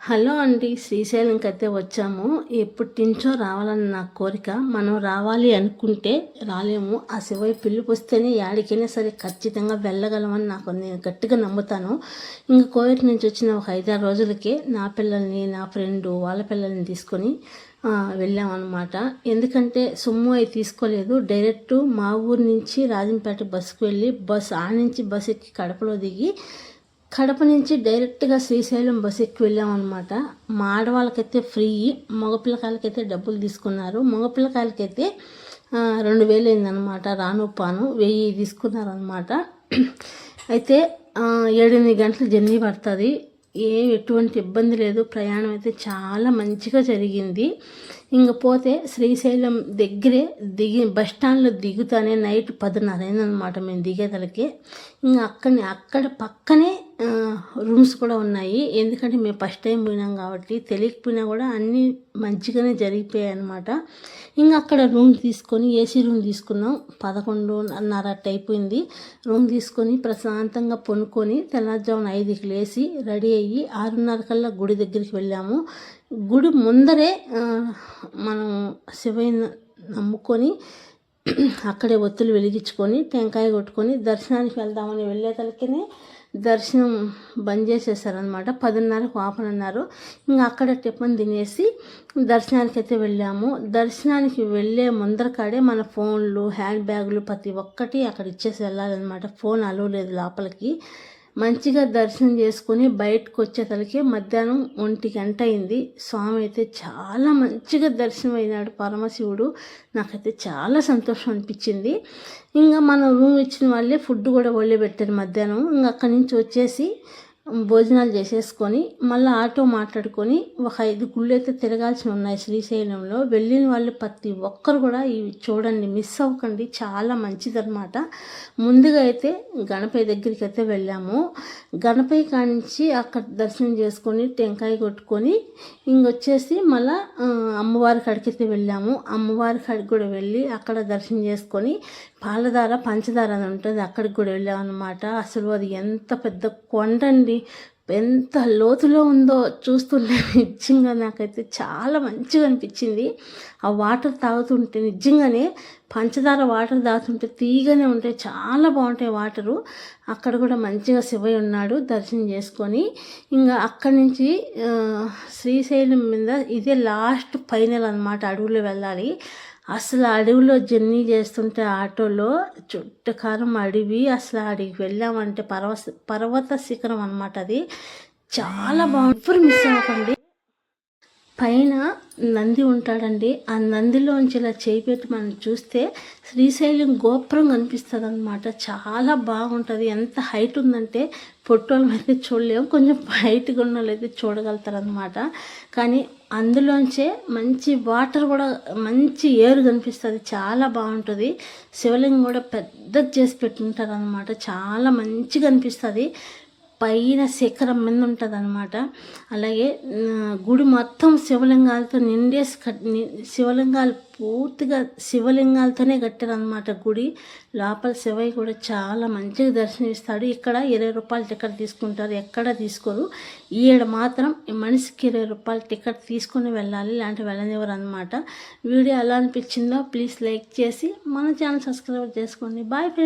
Hello అండి, శ్రీశైలంకి అయితే వచ్చాము. ఎప్పటినుంచో రావాలని నా కోరిక. మనం రావాలి అనుకుంటే రాలేము. ఆ శివయ్య పిలుపు వస్తేనే యాడికైనా సరే ఖచ్చితంగా వెళ్ళగలమని నేను గట్టిగా నమ్ముతాను. ఇంకా కోవిడ్ నుంచి వచ్చిన ఒక 5-6 రోజులకే నా పిల్లల్ని, నా ఫ్రెండు వాళ్ళ పిల్లల్ని తీసుకొని వెళ్ళామన్నమాట. ఎందుకంటే సొమ్ము అవి తీసుకోలేదు. డైరెక్ట్ మా ఊరు నుంచి రాజంపేట బస్సుకు వెళ్ళి నుంచి బస్సు ఎక్కి కడపలో దిగి కడప నుంచి డైరెక్ట్గా శ్రీశైలం బస్ ఎక్కి వెళ్ళామన్నమాట. మా ఆడవాళ్ళకైతే ఫ్రీ, మగపిల్లకాయలకైతే డబ్బులు తీసుకున్నారు. మగపిల్లకాయలకైతే 2000 అయిందనమాట. రాను పాను 1000 తీసుకున్నారనమాట. అయితే 7-8 గంటల జర్నీ పడుతుంది. ఎటువంటి ఇబ్బంది లేదు. ప్రయాణం అయితే చాలా మంచిగా జరిగింది. ఇంక పోతే శ్రీశైలం దగ్గరే బస్ స్టాండ్లో దిగుతానే నైట్ 10:30 అయిందనమాట మేము దిగేదలకి. ఇంకా అక్కడ పక్కనే రూమ్స్ కూడా ఉన్నాయి. ఎందుకంటే మేము ఫస్ట్ టైం పోయినాం కాబట్టి తెలియకపోయినా కూడా అన్నీ మంచిగానే జరిగిపోయాయి అనమాట. ఇంకా అక్కడ రూమ్ తీసుకొని ఏసీ రూమ్ తీసుకున్నాం. 11:30 అయిపోయింది. రూమ్ తీసుకొని ప్రశాంతంగా పొనుకొని తెల్లారుజామున 5కి లేచి రెడీ అయ్యి 6:30 కల్లా గుడి దగ్గరికి వెళ్ళాము. గుడి ముందరే మనం శివయ్యని నమ్ముకొని అక్కడే ఒత్తులు వెలిగించుకొని టెంకాయ కొట్టుకొని దర్శనానికి వెళ్దామని వెళ్ళేతలకనే దర్శనం బంద్ చేసేసారనమాట. 10:30కు ఓపెన్ అన్నారు. ఇంకా అక్కడ టిఫిన్ తినేసి దర్శనానికి అయితే వెళ్ళాము. దర్శనానికి వెళ్ళే ముందరకాడే మన ఫోన్లు, హ్యాండ్ బ్యాగులు ప్రతి ఒక్కటి అక్కడ ఇచ్చేసి వెళ్ళాలన్నమాట. ఫోన్ అలో లేదు లోపలికి. మంచిగా దర్శనం చేసుకొని బయటకు వచ్చేసరికి మధ్యాహ్నం 1 గంట అయింది. స్వామి అయితే చాలా మంచిగా దర్శనం అయినాడు పరమశివుడు. నాకైతే చాలా సంతోషం అనిపించింది. ఇంకా మనం రూమ్ ఇచ్చిన వాళ్ళే ఫుడ్ కూడా వండి పెట్టారు మధ్యాహ్నం. ఇంకా అక్కడి నుంచి వచ్చేసి భోజనాలు చేసేసుకొని మళ్ళీ ఆటో మాట్లాడుకొని ఒక 5 గుళ్ళు అయితే తిరగాల్సి ఉన్నాయి శ్రీశైలంలో. వెళ్ళిన వాళ్ళు ప్రతి ఒక్కరు కూడా ఇవి చూడండి, మిస్ అవ్వకండి, చాలా మంచిదన్నమాట. ముందుగా అయితే గణపతి దగ్గరికి అయితే వెళ్ళాము. గణపతి కానించి అక్కడ దర్శనం చేసుకొని టెంకాయ కొట్టుకొని ఇంకొచ్చేసి మళ్ళీ అమ్మవారి కాడికి అయితే వెళ్ళాము. అమ్మవారి కాడికి కూడా వెళ్ళి అక్కడ దర్శనం చేసుకొని పాలధార పంచదార అని ఉంటుంది, అక్కడికి కూడా వెళ్ళామన్నమాట. అసలు అది ఎంత పెద్ద కొండ అండి, ఎంత లోతులో ఉందో చూస్తుంటే నిజంగా నాకైతే చాలా మంచిగా అనిపించింది. ఆ వాటర్ తాగుతుంటే నిజంగానే పంచదార వాటర్ తాగుతుంటే తీయగానే ఉంటాయి, చాలా బాగుంటాయి వాటరు. అక్కడ కూడా మంచిగా శివయ్య ఉన్నాడు. దర్శనం చేసుకొని ఇంకా అక్కడి నుంచి శ్రీశైలం మీద ఇదే లాస్ట్ ఫైనల్ అనమాట. అడవుల్లో వెళ్ళాలి. అసలు అడవిలో జర్నీ చేస్తుంటే ఆటోలో చుట్టకారం అడవి, అసలు అడిగి వెళ్ళామంటే పర్వత శిఖరం అనమాట. అది చాలా బాగుంది. ఎప్పుడు మిస్ అవ్వకండి. పైన నంది ఉంటాడండి. ఆ నందిలోంచి ఇలా చేయిపెట్టి మనం చూస్తే శ్రీశైలం గోపురం కనిపిస్తుంది అనమాట. చాలా బాగుంటుంది. ఎంత హైట్ ఉందంటే పొట్టోళ్ళం అయితే చూడలేము, కొంచెం హైట్గా ఉన్న వాళ్ళు అయితే చూడగలుగుతారనమాట. కానీ అందులోంచే మంచి వాటర్ కూడా, మంచి ఏరు కనిపిస్తుంది, చాలా బాగుంటుంది. శివలింగం కూడా పెద్దది చేసి పెట్టుంటారు అనమాట. చాలా మంచిగా అనిపిస్తుంది. పైన శిఖరం మీద ఉంటుంది అనమాట. అలాగే గుడి మొత్తం శివలింగాలతో శివలింగాలు పూర్తిగా శివలింగాలతోనే కట్టారనమాట గుడి. లోపల శివయ్య కూడా చాలా మంచిగా దర్శనమిస్తాడు. ఇక్కడ 20 రూపాయల టికెట్ తీసుకుంటారు, ఎక్కడ తీసుకోరు. ఈడ మాత్రం మనిషికి 20 రూపాయల టికెట్ తీసుకుని వెళ్ళాలి, ఇలాంటి వెళ్ళనివ్వరు అనమాట. వీడియో ఎలా అనిపించిందో ప్లీజ్ లైక్ చేసి మన ఛానల్ సబ్స్క్రైబ్ చేసుకోండి. Bye friends.